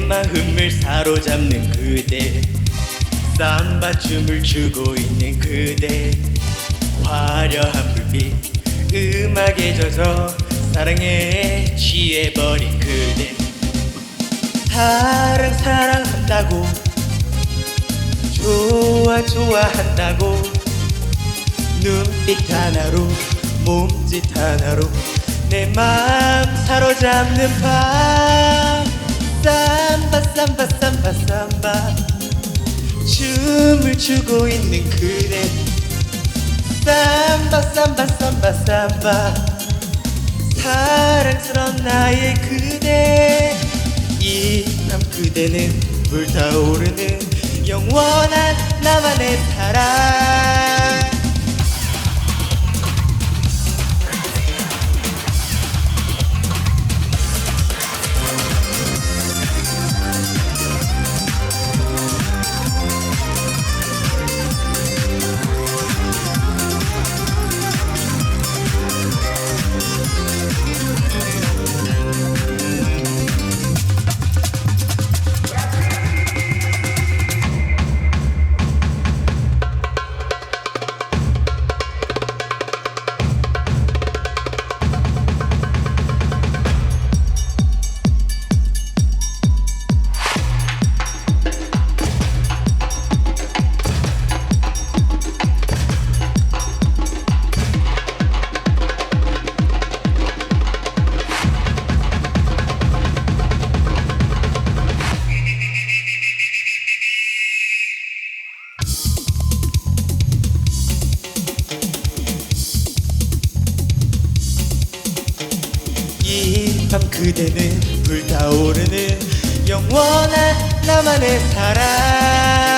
마음을 사로잡는 그대, 삼바춤을 추고 있는 그대, 화려한 불빛 음악에 젖어 사랑에 취해버린 그대. 사랑한다고, 좋아한다고, 눈빛 하나로 몸짓 하나로 내 마음 사로잡는 밤. 삼바 춤을 추고 있는 그대, 삼바 사랑스러운 나의 그대. 이 밤 그대는 불타오르는 영원한 나만의 사랑. 이 밤 그대는 불타오르는 영원한 나만의 사랑.